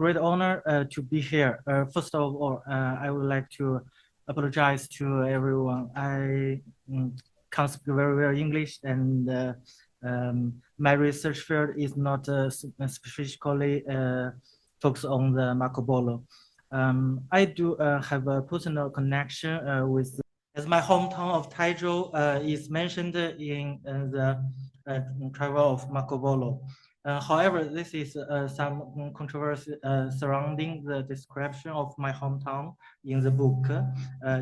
Great honor to be here. First of all, I would like to apologize to everyone. I can't speak very well English, and my research field is not specifically focused on the Marco Polo. I do have a personal connection with, as my hometown of Taizhou is mentioned in the travel of Marco Polo. However, this is some controversy surrounding the description of my hometown in the book.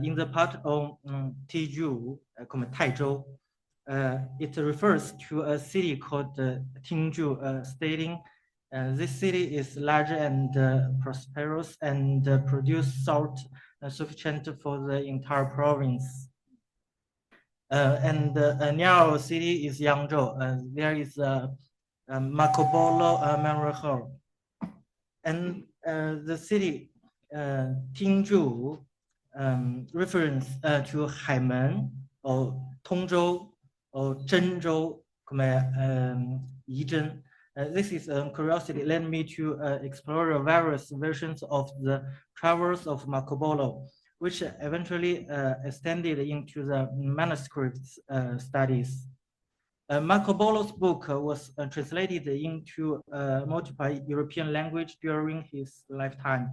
In the part on Tiju, Taizhou, it refers to a city called Tingju, stating this city is large and prosperous and produce salt sufficient for the entire province. And near our city is Yangzhou. There is a Marco Polo Memorial Hall. And the city Tingzhou reference to Haimen or Tongzhou or Zhenzhou, Yizhen. This is a curiosity led me to explore various versions of the travels of Marco Polo, which eventually extended into the manuscripts studies. Marco Polo's book was translated into multiple European languages during his lifetime,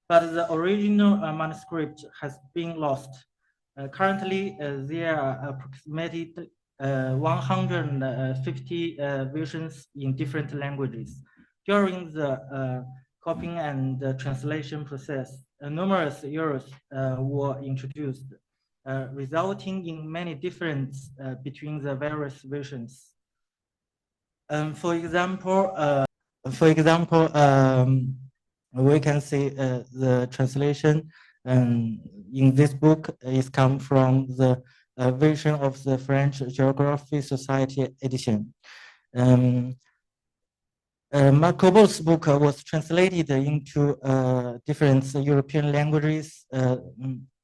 but the original manuscript has been lost. Currently, there are approximately 150 versions in different languages. During the copying and translation process, numerous errors were introduced, resulting in many differences between the various versions. For example, we can see the translation in this book is come from the version of the French Geography Society edition. Marco Polo's book was translated into different European languages.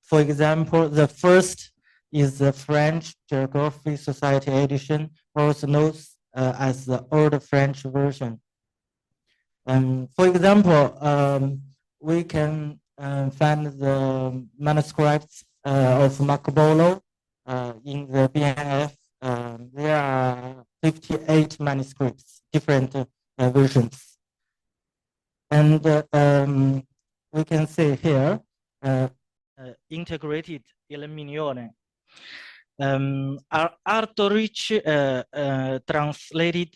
For example, the first is the French Geography Society edition, also known as the Old French version. For example, we can find the manuscripts of Marco Polo in the BNF. There are 58 manuscripts, different versions. And we can see here, integrated illumination. Artorich translated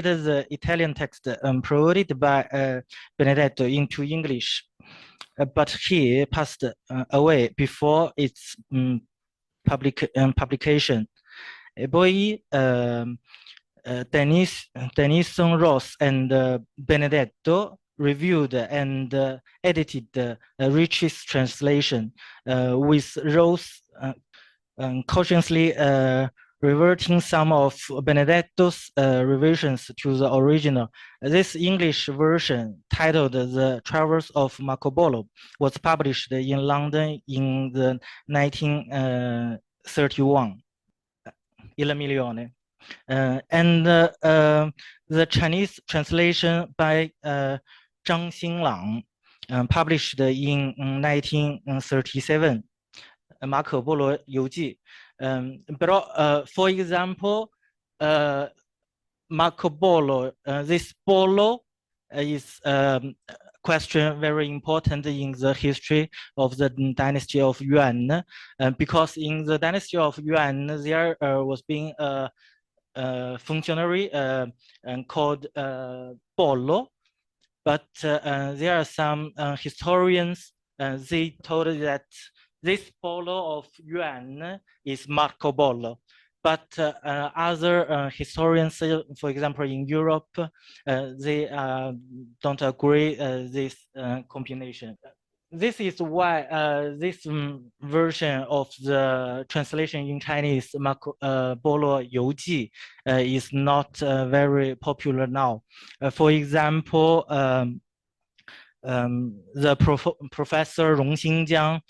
the Italian text provided by Benedetto into English, but he passed away before its publication. Boy, Denison Ross and Benedetto reviewed and edited Rich's translation, with Ross cautiously reverting some of Benedetto's revisions to the original. This English version, titled The Travels of Marco Polo, was published in London in the 1931. Il Milione. And the Chinese translation by Zhang Xinlang, published in 1937, Marco Polo 游记. But for example, Marco Polo, this Polo is question very important in the history of the dynasty of Yuan, because in the dynasty of Yuan there was being a functionary called Polo, but there are some historians, they told that this Polo of Yuan is Marco Polo, but other historians, for example, in Europe, they don't agree this combination. This is why this version of the translation in Chinese, Marco Polo 游记, is not very popular now. For example, the Professor Rong Xingjiang,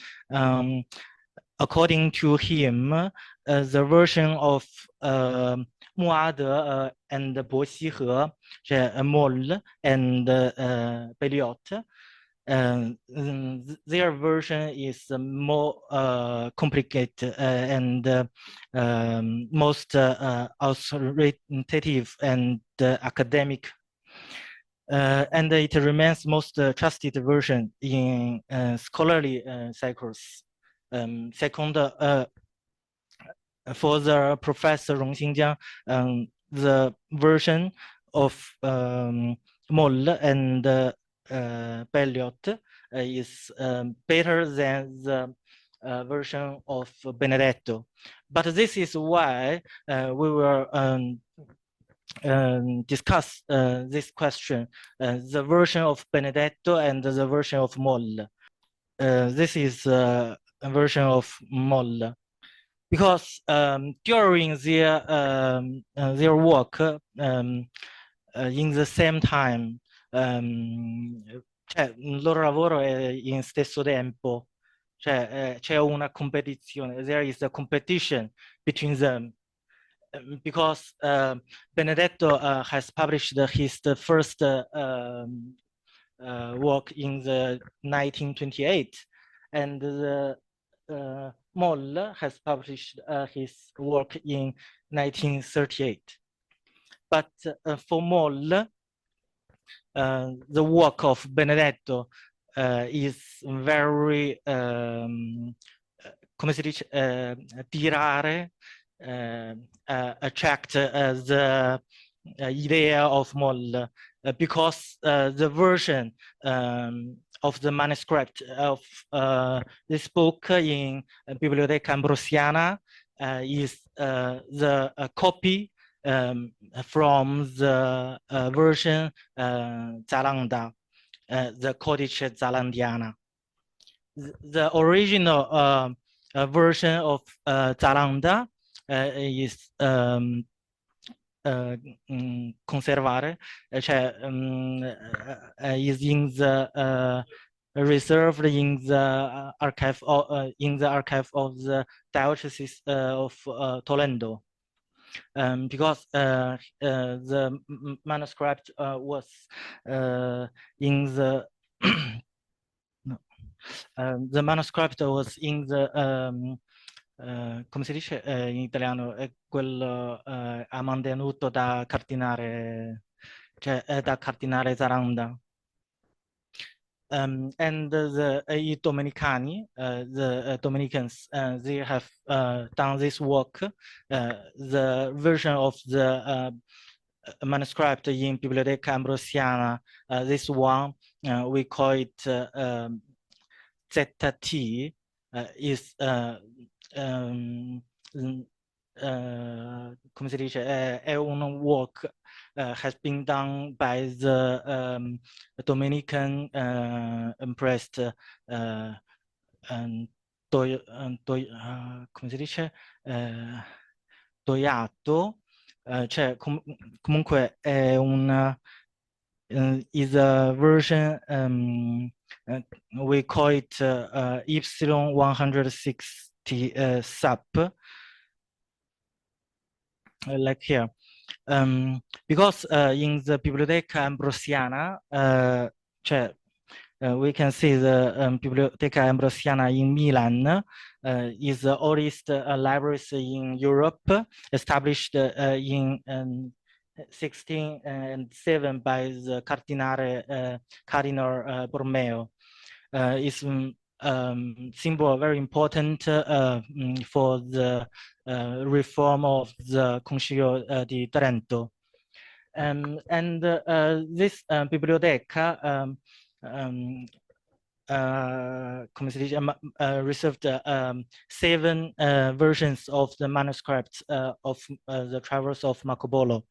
according to him, the version of 穆阿德 and 伯希和Moll and Biblioteca. Their version is more complicated and most authoritative and academic, and it remains most trusted version in scholarly circles. Second, for the Professor Rong Xingjiang, the version of Moll and Belliot is better than the version of Benedetto. But this is why we will discuss this question, the version of Benedetto and the version of Moll. This is a version of Moll. Because during their work in the same time, il loro lavoro è in stesso tempo, c'è una competizione, there is a competition between them. Because Benedetto has published his first work in the 1928, and the Moll has published his work in 1938. But for Moll, the work of Benedetto is very, come si dice, tirare, attract the idea of Moll, because the version of the manuscript of this book in Biblioteca Ambrosiana is the copy from the version Zalanda, the Codice Zalandiana. The original version of Zalanda is conservare, cioè is in the reserved in the archive of the Diocese of Toledo, because the manuscript was in the the manuscript was in the come si dice in italiano, è quello mantenuto da cardinale, cioè da cardinale Zaranda. And the Dominicani, the Dominicans, they have done this work. The version of the manuscript in Biblioteca Ambrosiana, this one, we call it ZT, is come si dice, è un work has been done by the Dominican priest come si dice, Toyato, cioè comunque è un is a version we call it Y160 sub, like here, because in the Biblioteca Ambrosiana, we can see the Biblioteca Ambrosiana in Milan is the oldest libraries in Europe, established in 1607 by the Cardinal Borromeo. Is symbol very important for the reform of the Concilio di Trento. And this Biblioteca come si dice, received 7 versions of the manuscripts of the Travels of Marco Polo.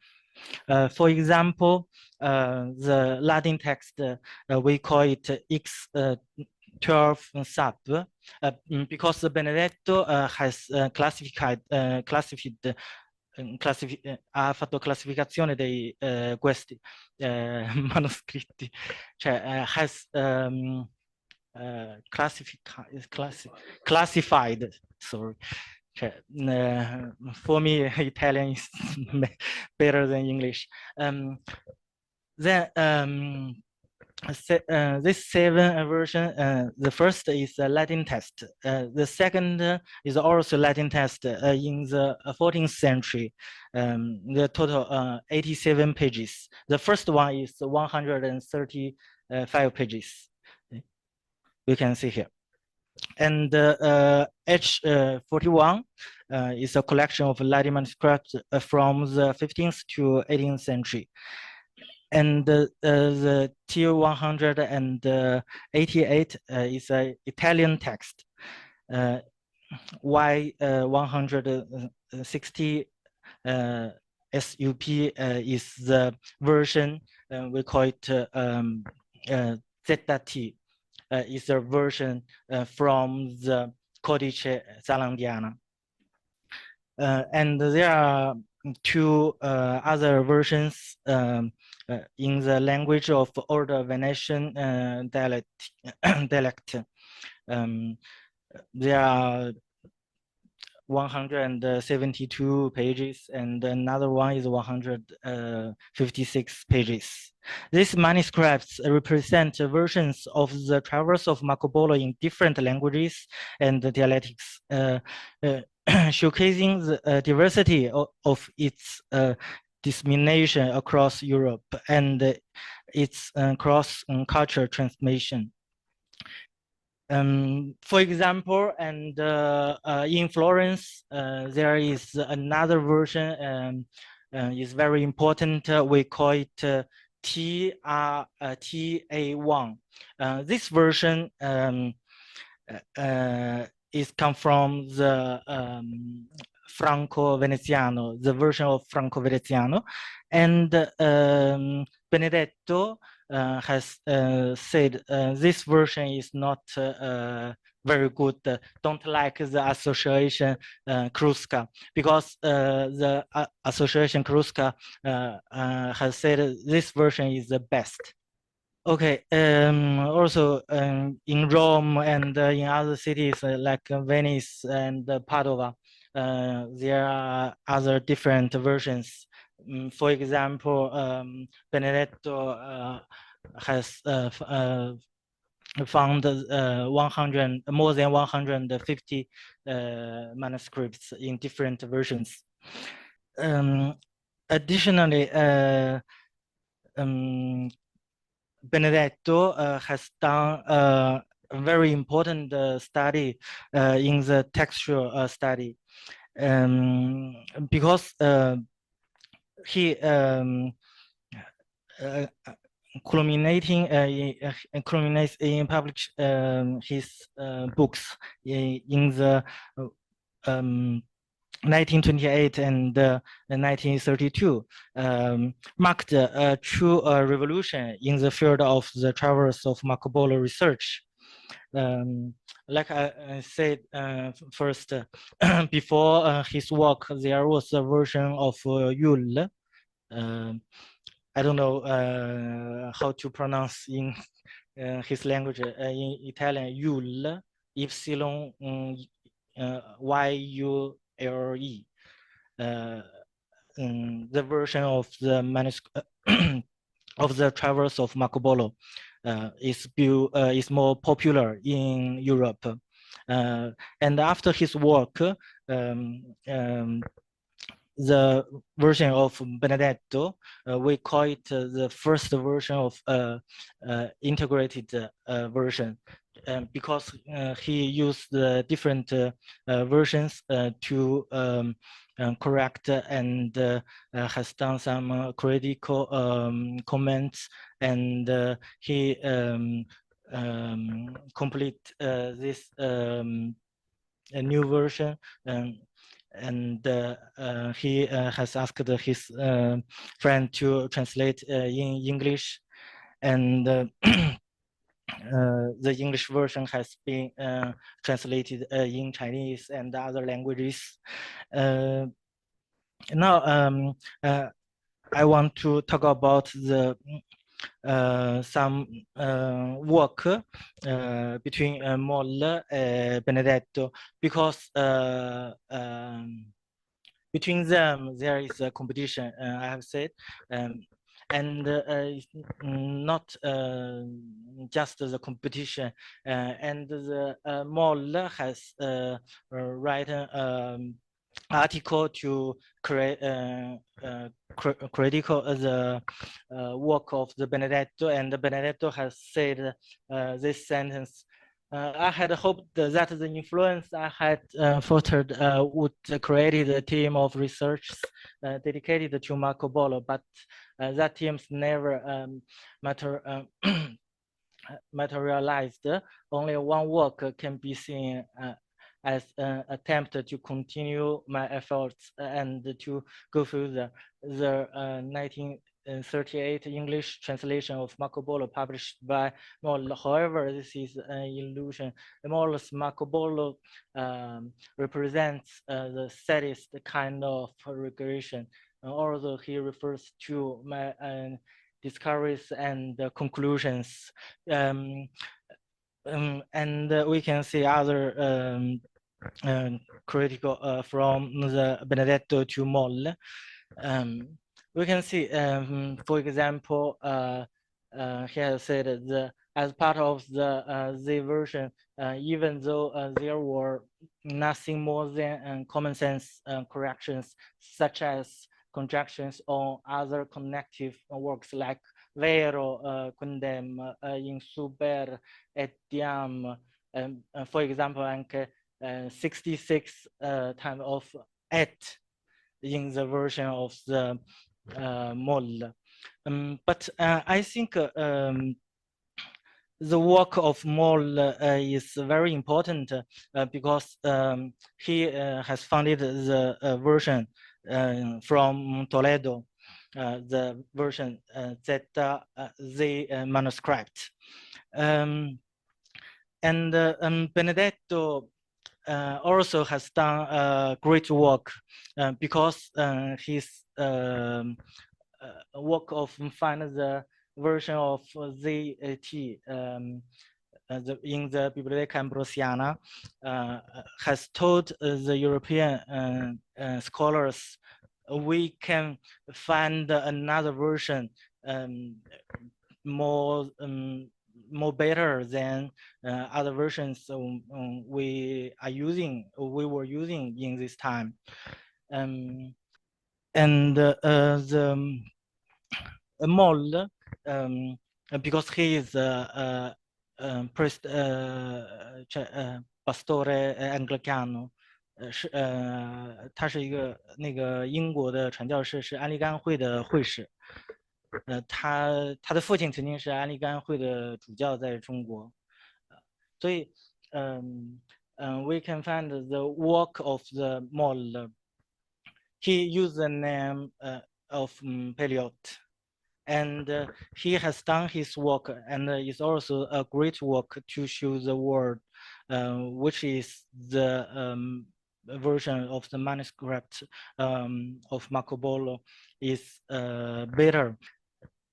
For example, the Latin text, we call it X12 sub, because Benedetto has ha fatto classificazione dei questi manoscritti, cioè has classified, sorry, For me, Italian is better than English. Then this 7 version, the first is a Latin text. The second is also Latin text in the 14th century. The total 87 pages. The first one is 135 pages. You can see here. And H41 is a collection of Latin manuscripts from the 15th to 18th century. And the T188 is an Italian text. Y160 SUP is the version, we call it ZT, is a version from the Codice Zalandiana. And there are 2 other versions in the language of Old Venetian dialect. There are 172 pages, and another one is 156 pages. These manuscripts represent versions of the travels of Marco Polo in different languages and dialects, showcasing the diversity of its dissemination across Europe and its cross-cultural transmission. For example, and in Florence, there is another version, is very important. We call it TA1. This version is come from the Franco-Veneziano, the version of Franco-Veneziano, and Benedetto has said this version is not very good, don't like the Association Crusca, because the Association Crusca has said this version is the best. Okay, also in Rome and in other cities like Venice and Padova, there are other different versions. For example, Benedetto has found more than 150 manuscripts in different versions. Additionally, Benedetto has done a very important study in the textual study, because he culminates in publish his books in the 1928 and 1932, marked a true revolution in the field of the travels of Marco Polo research. Like I said first, before his work, there was a version of Yule. I don't know how to pronounce in his language, in Italian, Yule, Ypsilon, Y-U-L-E. The version of the manuscript of the travels of Marco Polo is more popular in Europe. And after his work, the version of Benedetto, we call it the first version of integrated version, because he used the different versions to correct and has done some critical comments, and he complete this new version. And he has asked his friend to translate in English, and the English version has been translated in Chinese and other languages. Now I want to talk about the some work between Moll and Benedetto, because between them there is a competition, I have said, and not just the competition, and the Moll has written article to create critical the work of the Benedetto, and Benedetto has said this sentence: I had hoped that the influence I had fostered would create a team of researchers dedicated to Marco Polo, but that teams never materialized. Only one work can be seen as an attempt to continue my efforts and to go through the 1938 English translation of Marco Polo published by Moll. However, this is an illusion. Moll's Marco Polo represents the saddest kind of regression, although he refers to my discoveries and conclusions. And we can see other critical from the Benedetto to Moll. We can see, for example, he has said that as part of the version, even though there were nothing more than common sense corrections, such as conjunctions on other connective works like vero, condem, in super, etiam, for example, anche 66 times of et in the version of the Moll. But I think the work of Moll is very important because he has founded the version from Toledo, the version Zeta, the manuscript. And Benedetto also has done great work because his work of find the version of ZT in the Biblioteca Ambrosiana has told the European scholars we can find another version more better than other versions we were using in this time, and the Moll, because he is priest pastore anglicano， 他是一个那个英国的传教士，是安利甘会的会士。他的父亲曾经是安利甘会的主教，在中国。所以we can find the work of the Moll. He used the name of Peliot, and he has done his work, and it's also a great work to show the world, which is the version of the manuscript of Marco Polo is better.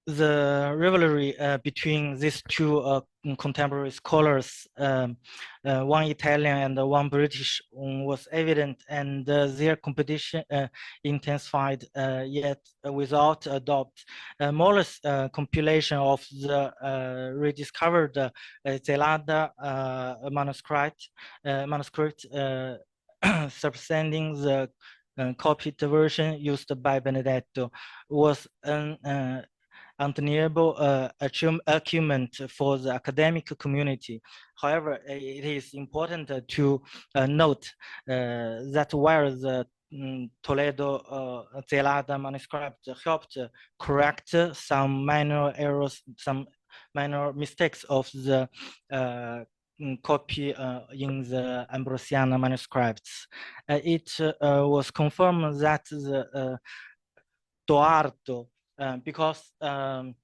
The rivalry between these two contemporary scholars, one Italian and one British, was evident, and their competition intensified, yet without a doubt. Moll's compilation of the rediscovered Zelada manuscript substanding the copied version used by Benedetto was an undeniable achievement for the academic community. However, it is important to note that while the Toledo Zelada manuscript helped correct some minor errors, some minor mistakes of the copy in the Ambrosiana manuscripts, it was confirmed that the Duarto, because the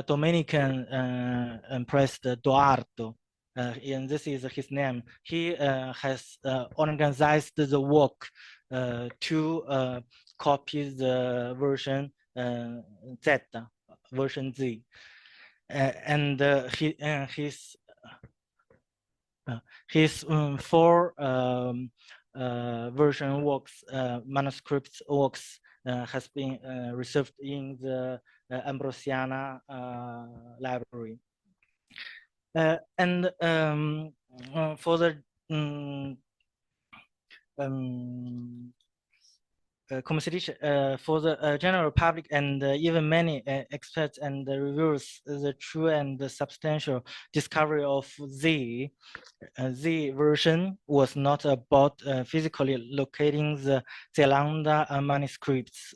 Dominican priest Duarto, and this is his name, he has organized the work to copy the version Zeta version Z, and his four version works, manuscript works, has been reserved in the Ambrosiana library. And for the conversation for the general public and even many experts and reviewers, the true and the substantial discovery of Z version was not about physically locating the Zelanda manuscripts.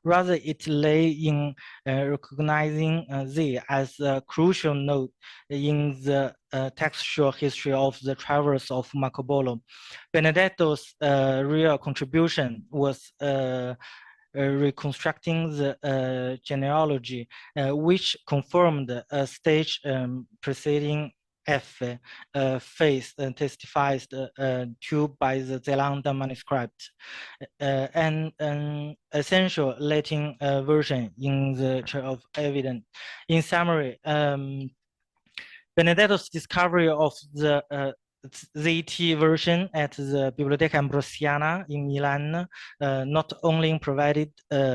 Rather, it lay in recognizing Z as a crucial node in the textual history of the travels of Marco Polo. Benedetto's real contribution was reconstructing the genealogy, which confirmed a stage preceding F phase testified to by the Zelanda manuscript, and an essential Latin version in the Church of Evidence. In summary, Benedetto's discovery of the ZT version at the Biblioteca Ambrosiana in Milan not only provided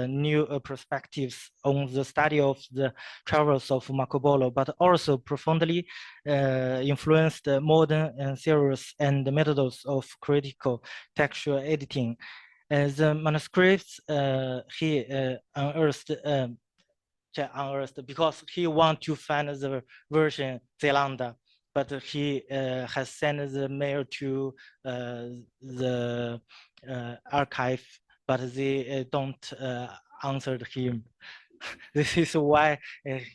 new perspectives on the study of the travels of Marco Polo, but also profoundly influenced modern theories and methods of critical textual editing. The manuscripts he unearthed because he want to find the version Zelanda, but he has sent the mail to the archive, but they don't answer him. This is why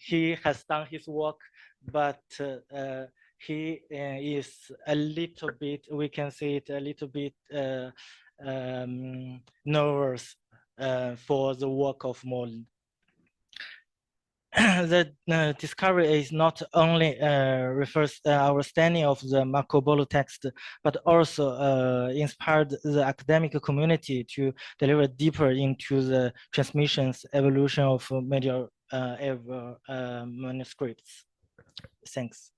he has done his work, but he is a little bit, we can say it, a little bit nervous for the work of Molin. The discovery is not only refers our study of the Marco Polo text, but also inspired the academic community to deliver deeper into the transmissions evolution of medieval manuscripts. Thanks.